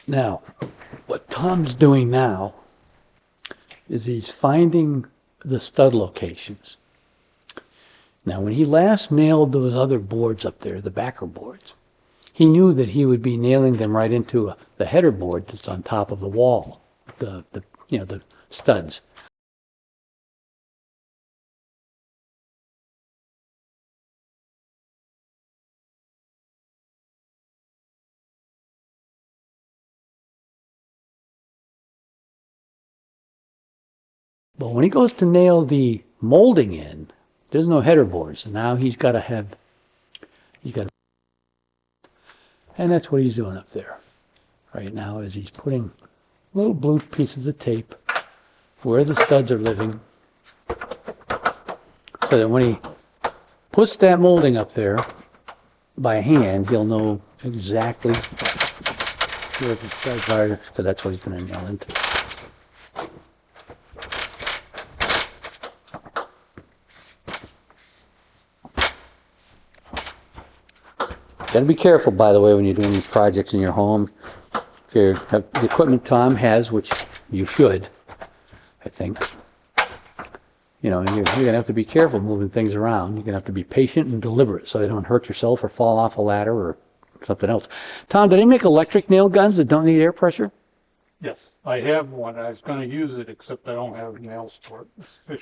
Now, what Tom's doing now is he's finding the stud locations. Now, when he last nailed those other boards up there, the backer boards, he knew that he would be nailing them right into the header board that's on top of the wall, the studs. But when he goes to nail the molding in, there's no header boards. So now he's got to, and that's what he's doing up there right now, is he's putting little blue pieces of tape where the studs are living, so that when he puts that molding up there by hand, he'll know exactly where the studs are, because that's what he's going to nail into. Got to be careful, by the way, when you're doing these projects in your home. If you have the equipment Tom has, which you should, I think, you're going to have to be careful moving things around. You're going to have to be patient and deliberate so you don't hurt yourself or fall off a ladder or something else. Tom, do they make electric nail guns that don't need air pressure? Yes, I have one. I was going to use it, except I don't have nails for it.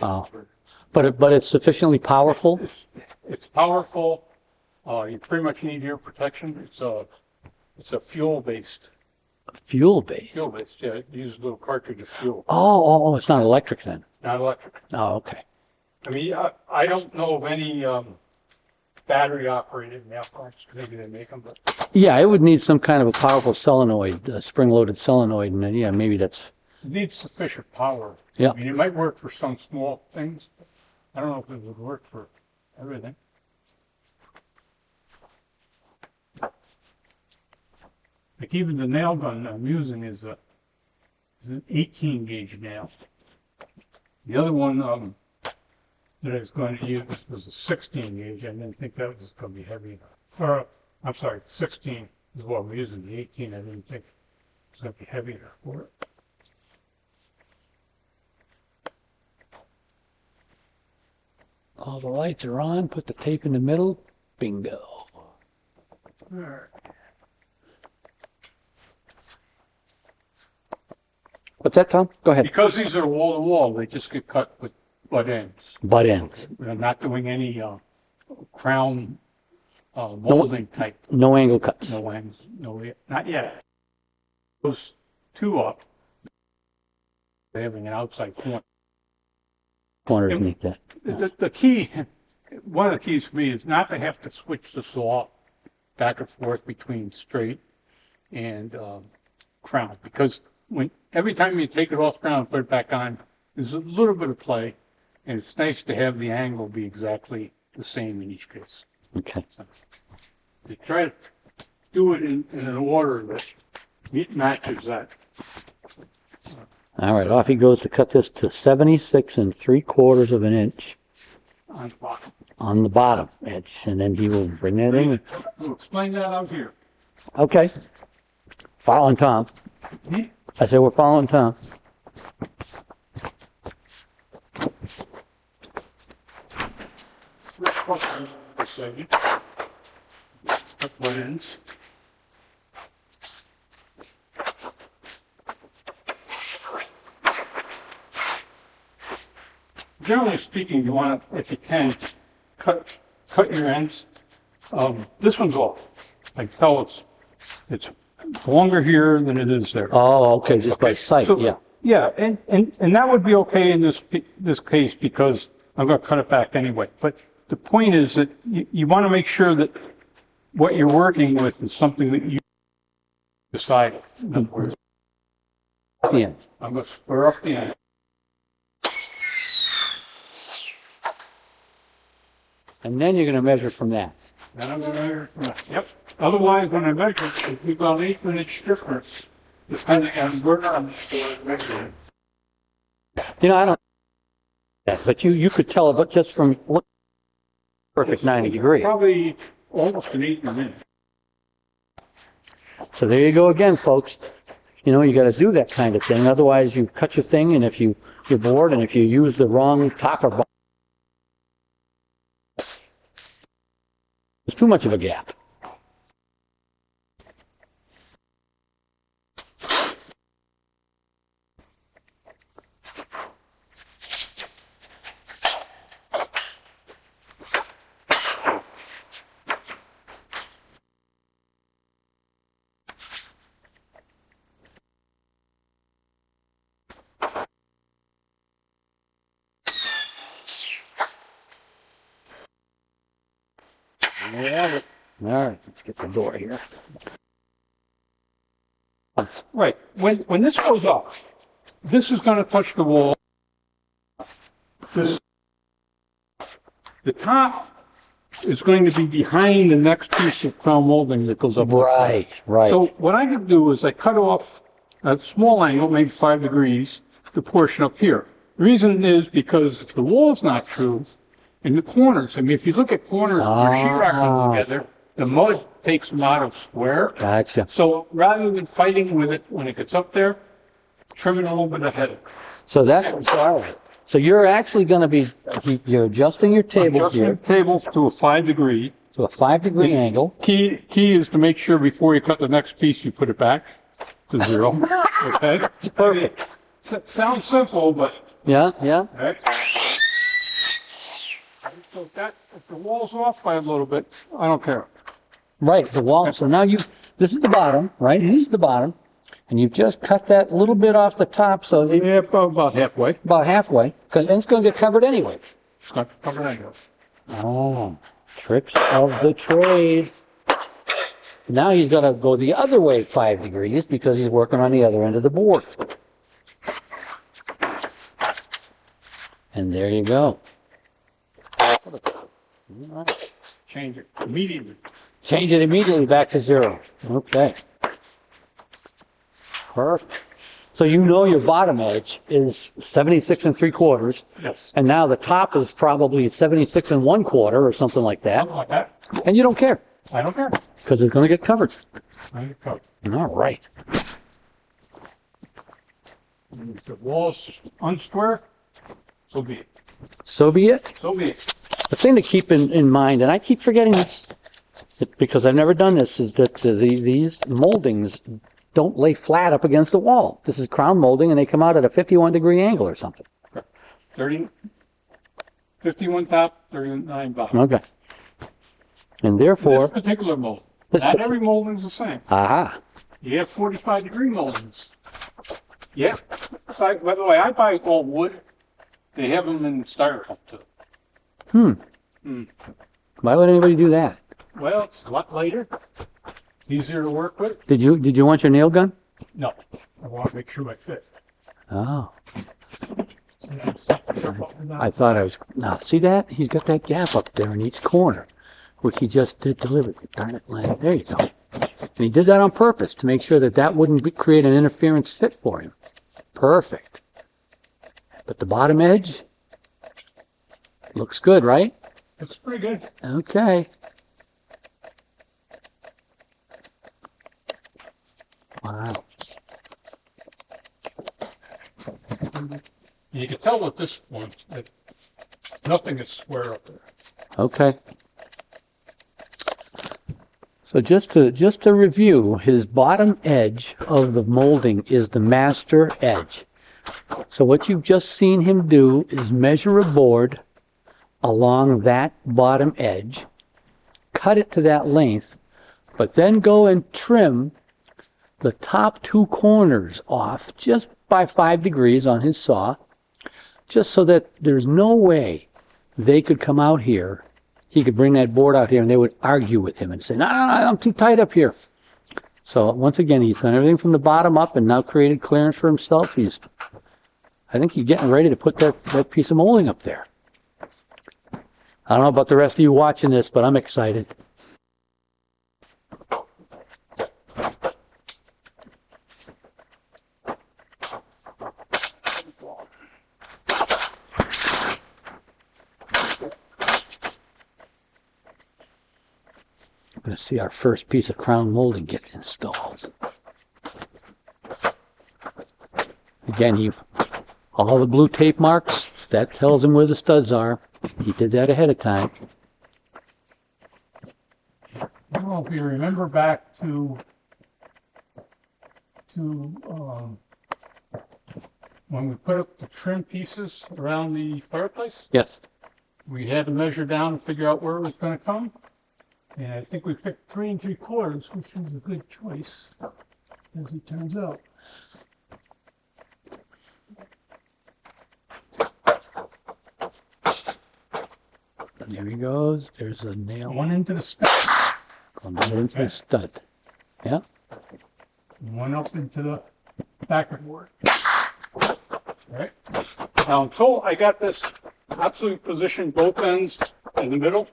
But it's sufficiently powerful? It's powerful. You pretty much need ear protection. It's a fuel-based. Fuel-based? Fuel-based, yeah. It uses a little cartridge of fuel. Oh, it's not electric then? It's not electric. Oh, okay. I mean, I don't know of any battery-operated nail guns. Maybe they make them, but... Yeah, it would need some kind of a powerful solenoid, a spring-loaded solenoid, and then, yeah, maybe that's... It needs sufficient power. Yeah. I mean, it might work for some small things, but I don't know if it would work for everything. Like even the nail gun I'm using is an 18 gauge nail. The other one that I was going to use was a 16 gauge. I didn't think that was going to be heavy enough. Or, I'm sorry, 16 is what I'm using. The 18 I didn't think was going to be heavy enough for it. All the lights are on. Put the tape in the middle. Bingo. All right. What's that, Tom? Go ahead. Because these are wall to wall, they just get cut with butt ends. Butt ends. We're not doing any crown molding type. No angle cuts. No ends. No, not yet. Those two up. They're having an outside corner. Corners need that. The key, one of the keys for me is not to have to switch the saw back and forth between straight and crown, because every time you take it off crown and put it back on, there's a little bit of play, and it's nice to have the angle be exactly the same in each case. Okay. So, you try to do it in an order that matches that. All right, off he goes to cut this to 76 3/4 of an inch On the bottom. on the bottom edge, and then he will bring that in. We'll explain that out here. Okay. Following Tom. I said we're following Tom. What ends? Generally speaking, you want to, if you can, cut your ends. This one's off. I can tell it's longer here than it is there. Oh, okay, just by sight, So, yeah. Yeah, and that would be okay in this case because I'm going to cut it back anyway. But the point is that you want to make sure that what you're working with is something that you decide. In other words, The end. I'm going to square up the end. And then you're going to measure from that. Then I'm going to measure from that. Yep. Otherwise, when I measure, it'll be about 1/8 inch difference, depending on where I'm measuring. You know, I don't. But you could tell it just from look. Perfect 90 degree. Probably almost an 1/8 inch. So there you go again, folks. You know, you got to do that kind of thing. Otherwise, you cut your thing, and if you're bored, and if you use the wrong top or bottom, there's too much of a gap. Yeah. All right, let's get the door here. Right, when this goes up, this is gonna touch the wall. This, the top is going to be behind the next piece of crown molding that goes up. Right, right. So what I could do is I cut off a small angle, maybe 5 degrees, the portion up here. The reason is because if the wall's not true, in the corners, I mean, if you look at corners, where sheetrock comes together, the mud takes them out of square. Gotcha. So rather than fighting with it when it gets up there, trim it a little bit ahead. So that's all right. So you're actually going to be, you're adjusting your table Adjusting here the table to a 5 degree. to a 5-degree angle. Key is to make sure before you cut the next piece, you put it back to 0. Okay? Perfect. Sounds simple, but. Yeah, yeah. Okay. So if the wall's off by a little bit, I don't care. Right, the wall. So now this is the bottom, right? This is the bottom. And you've just cut that little bit off the top, so Yeah, about halfway. about halfway, and it's going to get covered anyway. It's not covered anyway. Oh, tricks of the trade. Now he's going to go the other way 5 degrees because he's working on the other end of the board. And there you go. Change it immediately. Change it immediately back to 0. Okay. Perfect. So you know your bottom edge is 76 3/4. Yes. And now the top is probably 76 1/4 or something like that. Something like that. And you don't care I don't care. because it's going to get covered. I don't care. All right. And if the wall's unsquare, so be it. So be it. So be it. The thing to keep in mind, and I keep forgetting this because I've never done this, is that these moldings don't lay flat up against the wall. This is crown molding, and they come out at a 51-degree angle or something. 51 top, 39 bottom. Okay. And therefore, This particular mold. This Not pa- every molding's the same. aha, You have 45-degree moldings. Yeah. By the way, I buy all wood. They have them in styrofoam too. why would anybody do that? Well, it's a lot lighter. It's easier to work with. Did you want your nail gun? No, I want to make sure I fit. Oh, I thought I was. Now, see that? He's got that gap up there in each corner, which he just did deliberately. Darn it, Len. There you go. And he did that on purpose to make sure that wouldn't create an interference fit for him. Perfect. But the bottom edge looks good, right? Looks pretty good. Okay. Wow. You can tell with this one that nothing is square up there. Okay. So just to review, his bottom edge of the molding is the master edge. So what you've just seen him do is measure a board along that bottom edge, cut it to that length, but then go and trim the top 2 corners off just by 5 degrees on his saw, just so that there's no way they could come out here. He could bring that board out here and they would argue with him and say, no, I'm too tight up here. So once again, he's done everything from the bottom up and now created clearance for himself. I think he's getting ready to put that piece of molding up there. I don't know about the rest of you watching this, but I'm excited. I'm going to see our first piece of crown molding get installed. Again, all the blue tape marks, that tells him where the studs are. He did that ahead of time. Well, if you remember back to when we put up the trim pieces around the fireplace, Yes. we had to measure down and figure out where it was going to come. And I think we picked 3 3/4, which was a good choice, as it turns out. And there he goes. There's a nail. One into the stud, Going right into the stud. Yeah. and one up into the backer board. Right? Now, until I got this absolute position, both ends in the middle,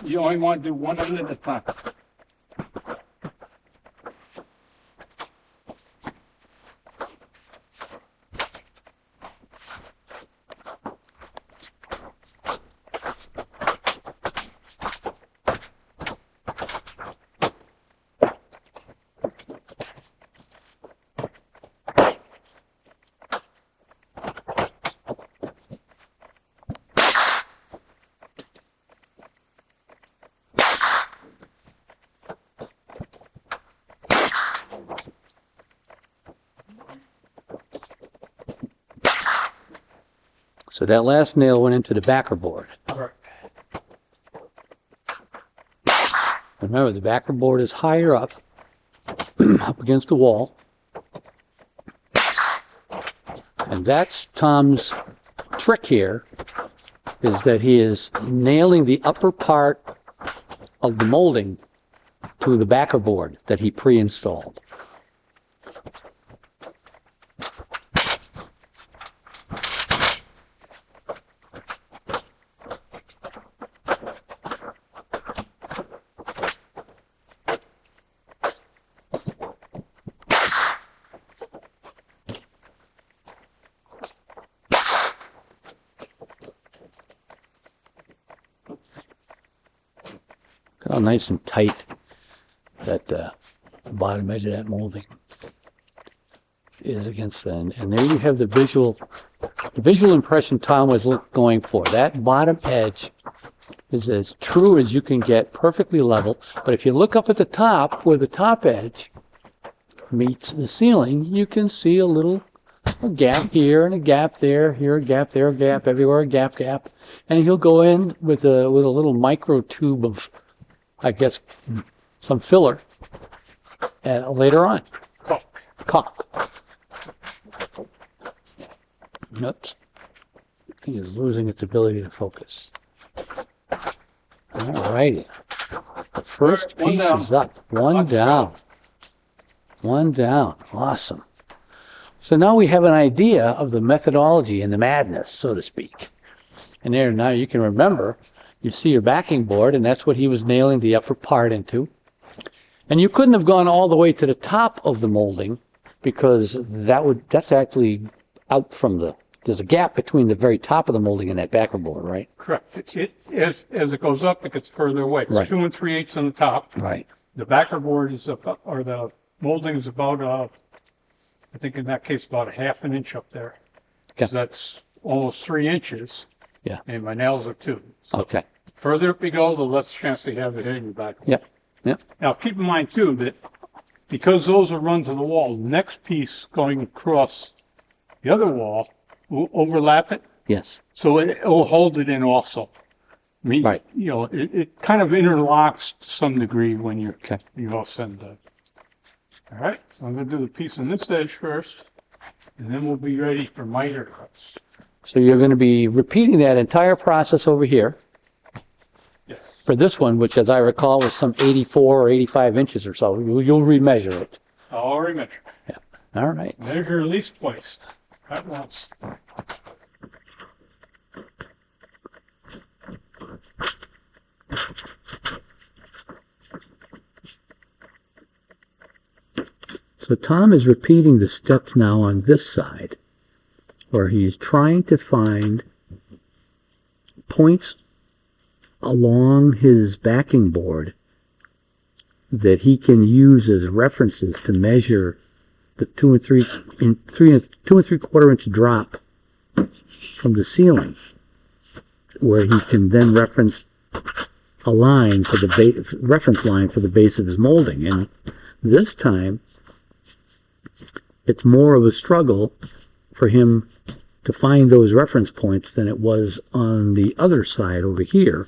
you only want to do one end at a time. So that last nail went into the backer board. Correct. Remember, the backer board is higher up, up against the wall. And that's Tom's trick here, is that he is nailing the upper part of the molding to the backer board that he pre-installed. Look how nice and tight that bottom edge of that molding is against the end. And there you have the visual impression Tom was going for. That bottom edge is as true as you can get, perfectly level. But if you look up at the top, where the top edge meets the ceiling, you can see a gap here and a gap there, here a gap, there a gap, everywhere a gap. And he'll go in with a little micro tube of, I guess, some filler later on. Caulk. Oops. I think it's losing its ability to focus. All righty. The first piece is up. One down. One down. Awesome. So now we have an idea of the methodology and the madness, so to speak. And there, now you can remember, you see your backing board, and that's what he was nailing the upper part into. And you couldn't have gone all the way to the top of the molding, because that's actually out from there's a gap between the very top of the molding and that backer board, right? Correct. As it goes up, it gets further away. It's Right. 2 3/8 on the top. Right. The backer board is about, or the molding is about, I think in that case, about a half an inch up there. Okay. So that's almost 3 inches. Yeah. And my nails are 2. So Okay. further up you go, the less chance they have of hitting the back. Yep. Yep. Now, keep in mind too, that because those are run to the wall, the next piece going across the other wall will overlap it, Yes. so it will hold it in also. I mean, Right. you know, it kind of interlocks to some degree when you're, Okay. you're all said and done. All right, so I'm gonna do the piece on this edge first, and then we'll be ready for miter cuts. So you're going to be repeating that entire process over here Yes. for this one, which, as I recall, was some 84 or 85 inches or so. You'll remeasure it. I'll already measure. All right. Measure at least twice, not once. So Tom is repeating the steps now on this side, where he's trying to find points along his backing board that he can use as references to measure the 2 3/4 inch drop from the ceiling, where he can then reference a line for the reference line for the base of his molding. And this time, it's more of a struggle for him to find those reference points than it was on the other side over here,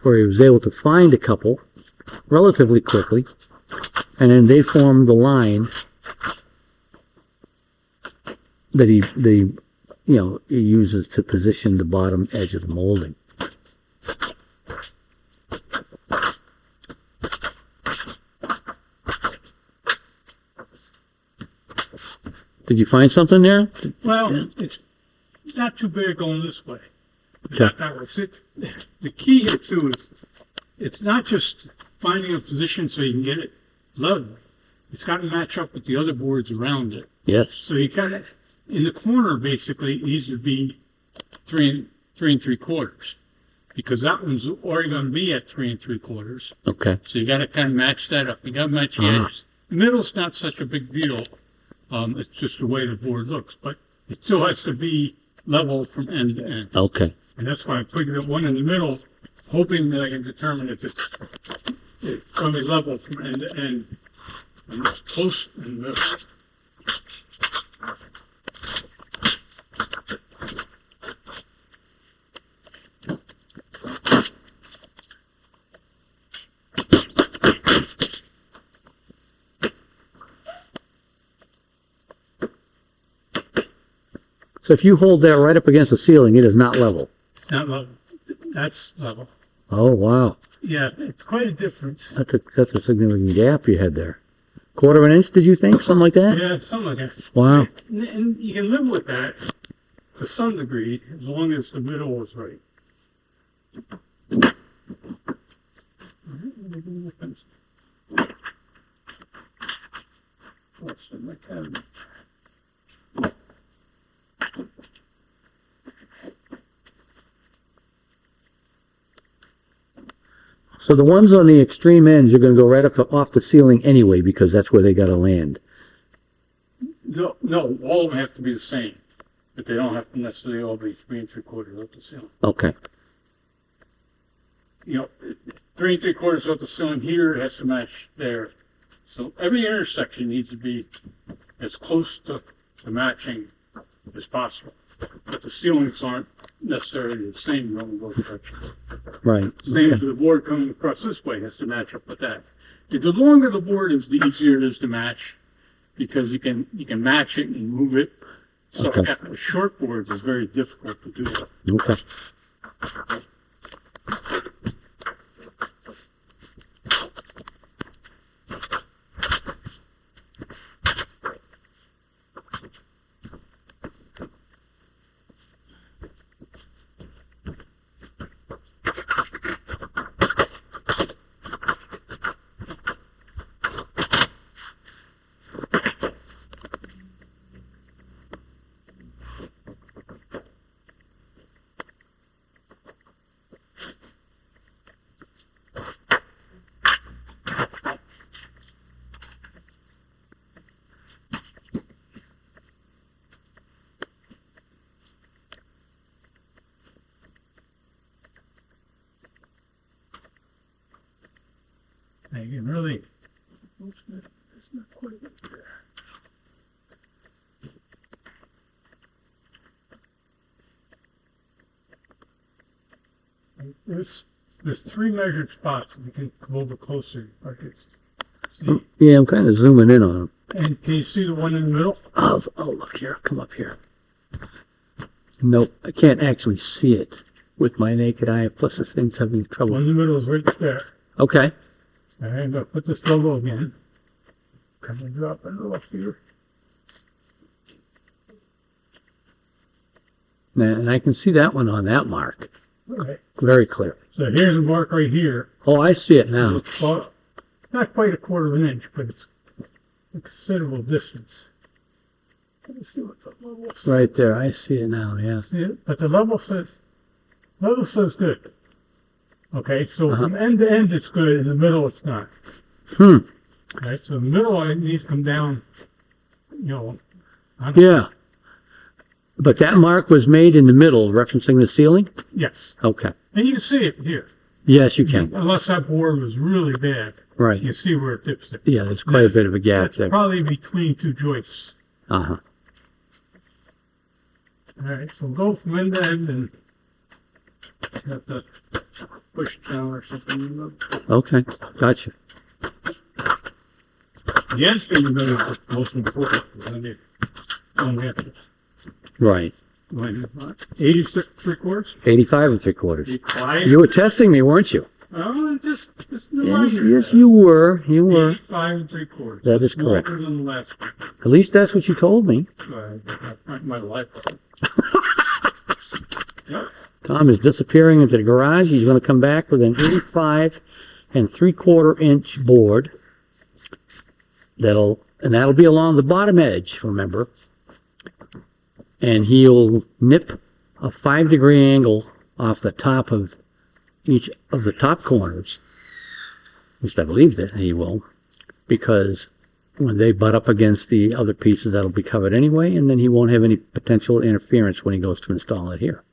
where he was able to find a couple relatively quickly, and then they formed the line that he uses to position the bottom edge of the molding. Did you find something there? Well, Yeah. it's not too bad going this way. Okay. Not that way. See, the key here too is it's not just finding a position so you can get it level. It's got to match up with the other boards around it. Yes. So you kind of, in the corner, basically, it needs to be 3 3/3, because that one's already going to be at 3 3/4. Okay. So you got to kind of match that up. You got to match the edges. The middle's not such a big deal. It's just the way the board looks, but it still has to be level from end to end. Okay. And that's why I figured out one in the middle, hoping that I can determine if it's going to be level from end to end. And it's close in the middle. So if you hold that right up against the ceiling, it is not level. It's not level. That's level. Oh, wow. Yeah, it's quite a difference. That's a significant gap you had there. 1/4 inch, did you think? Something like that? Yeah, something like that. Wow. And you can live with that to some degree as long as the middle is right. What's in my cabinet? So the ones on the extreme ends are going to go right up off the ceiling anyway, because that's where they got to land. No, all of them have to be the same, but they don't have to necessarily all be 3 3/4 up the ceiling. Okay. 3 3/4 up the ceiling here has to match there. So every intersection needs to be as close to matching as possible. But the ceilings aren't necessarily the same in both directions. Right. Same as the board coming across this way has to match up with that. The longer the board is, the easier it is to match, because you can match it and move it. So Okay. with short boards, it's very difficult to do that. Okay. Now you can really, it's not quite there. There's 3 measured spots. You can come over closer. See? Yeah, I'm kind of zooming in on them. And can you see the one in the middle? Oh, look here. Come up here. Nope, I can't actually see it with my naked eye. Plus, this thing's having One trouble. in the middle is right there. Okay. All right, I'm going to put this logo again. Kind of drop it off here. And I can see that one on that mark All right. very clearly. So here's a mark right here. Oh, I see it now. It's about, not quite 1/4 inch, but it's a considerable distance. Let me see what the level says. Right there. I see it now. Yeah. See it? But the level says good. Okay, so from end to end it's good, in the middle it's not. Hmm. Right, so the middle I need to come down you know, Yeah. But that mark was made in the middle, referencing the ceiling? yes. Okay. And you can see it here. Yes, you can. Unless that board was really bad, Right. you see where it dips there. Yeah, there's quite a bit of a gap That's there. probably between two joists. Uh-huh. All right, so go from end to end and have to push down or something. Okay, gotcha. The end being the middle is the most important, because then you don't have to. Right. 86 3/4? 85 and 3/4. 85? You were testing me, weren't you? Oh, just Yes, reminder. yes, you were. You were. 85 and 3/4. That is correct. Smaller than the last one. At least that's what you told me. My life. Yep. Tom is disappearing into the garage. He's going to come back with an 85 and 3/4 inch board. That'll be along the bottom edge, remember. And he'll nip a 5-degree angle off the top of each of the top corners. At least I believe that he will, because when they butt up against the other pieces, that'll be covered anyway, and then he won't have any potential interference when he goes to install it here.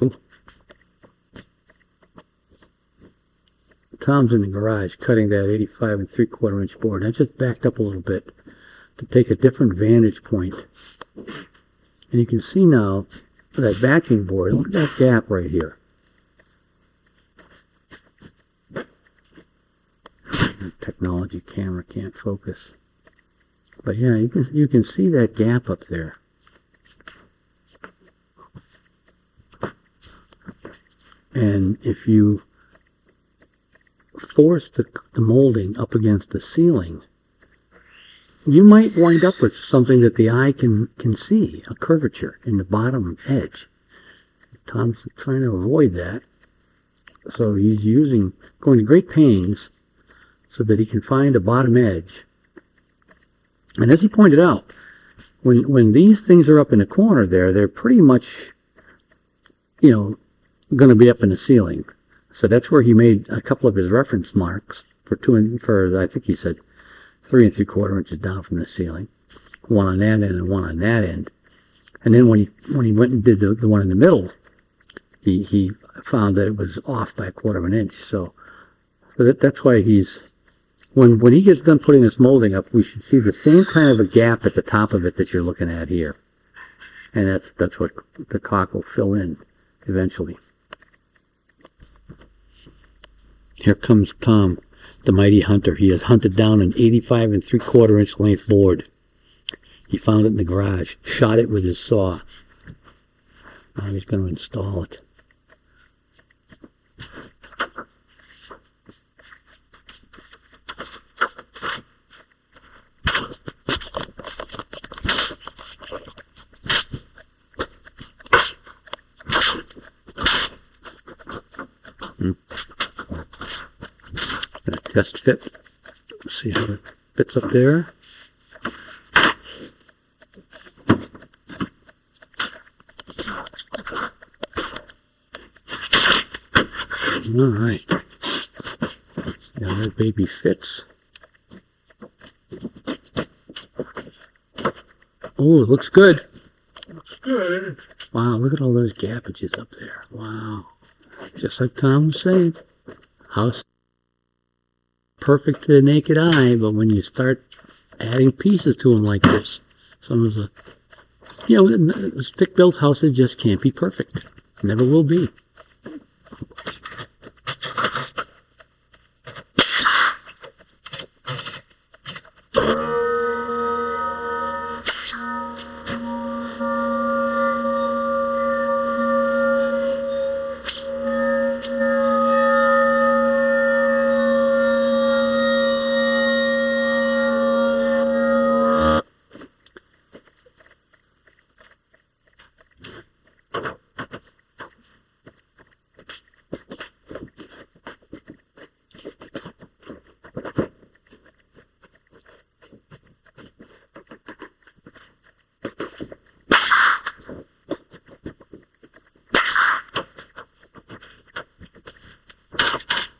Ooh. Tom's in the garage cutting that 85 and 3/4 inch board. I just backed up a little bit to take a different vantage point. And you can see now that backing board, look at that gap right here. Technology camera can't focus. But yeah, you can see that gap up there. And if you force the molding up against the ceiling, you might wind up with something that the eye can see, a curvature in the bottom edge. Tom's trying to avoid that. So he's going to great pains so that he can find a bottom edge. And as he pointed out, when these things are up in the corner there, they're pretty much, going to be up in the ceiling. So that's where he made a couple of his reference marks for I think he said 3 3/4 inches down from the ceiling, one on that end and one on that end. And then when he went and did the one in the middle, he found that it was off by 1/4 inch. So that's why when he gets done putting this molding up, we should see the same kind of a gap at the top of it that you're looking at here. And that's what the caulk will fill in eventually. Here comes Tom, the mighty hunter. He has hunted down an 85 and 3/4 inch length board. He found it in the garage, shot it with his saw. Now he's going to install it. Test fit. See how it fits up there. All right. Now that baby fits. Oh, it looks good. Looks good. Wow, look at all those gappages up there. Wow. Just like Tom was saying. House perfect to the naked eye, but when you start adding pieces to them like this, some of the, stick-built houses just can't be perfect. Never will be.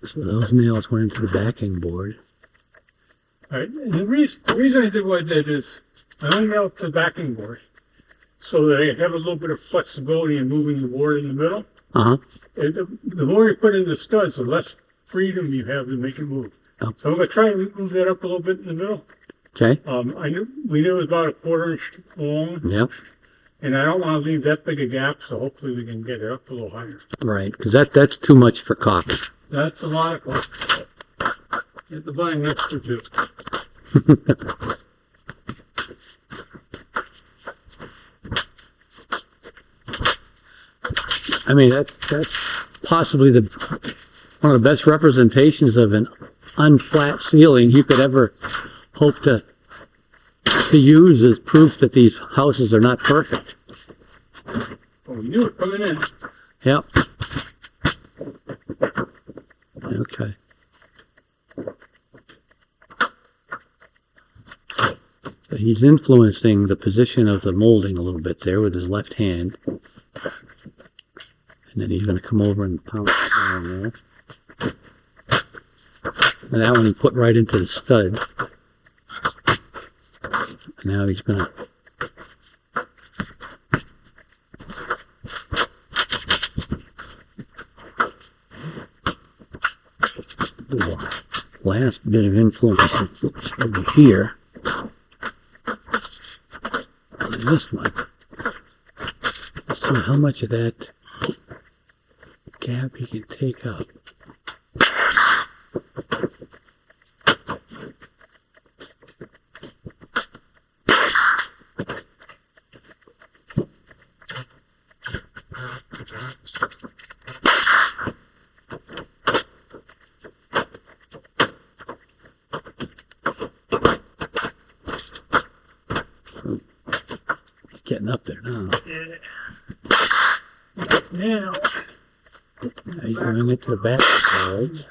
So those nails went into the backing board. All right. And the reason I did what I did is I only nail it to the backing board so that I have a little bit of flexibility in moving the board in the middle. Uh-huh. The more you put in the studs, the less freedom you have to make it move. Oh. So I'm going to try and move that up a little bit in the middle. Okay. We knew it was about a 1/4 inch long, Yep. and I don't want to leave that big a gap, so hopefully we can get it up a little higher. Right, because that's too much for coffee. That's a lot of coffee. Get the buying extra too. I mean, that's possibly one of the best representations of an unflat ceiling you could ever hope to use as proof that these houses are not perfect. Well, we knew it coming in. Yep. Okay. So he's influencing the position of the molding a little bit there with his left hand. And then he's going to come over and pound it down there. And that one he put right into the stud. And now he's going to do the last bit of influence over here. And this one. Let's see how much of that gap he can take up. Getting up there now. Now, Now he's going into the back boards.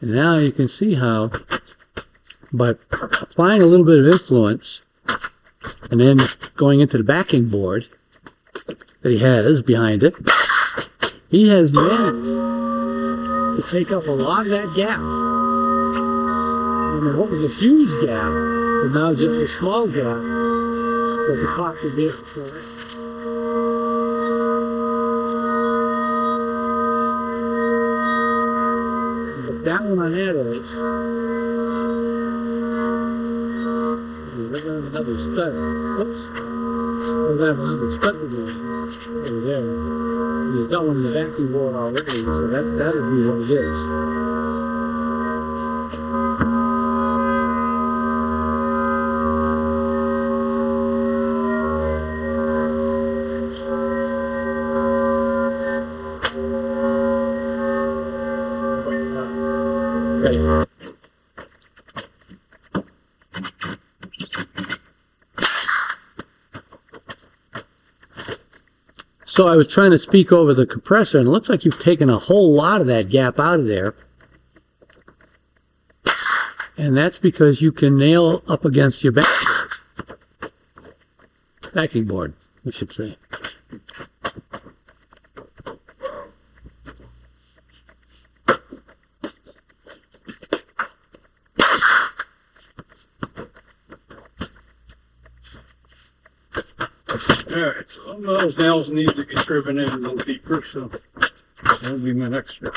And now you can see how, by applying a little bit of influence and then going into the backing board that he has behind it, he has managed to take up a lot of that gap. I mean, what was a huge gap is now just a small gap that the clock would be able to correct. But that one on that edge, we're going to have another stud. Oops. We're going to have another stud over there. He's got one in the backing board already, so that'll be what it is. Okay. So I was trying to speak over the compressor, and it looks like you've taken a whole lot of that gap out of there. And that's because you can nail up against your backing board, I should say. alright, so some of those nails need to get driven in a little deeper, so that'll be my next step.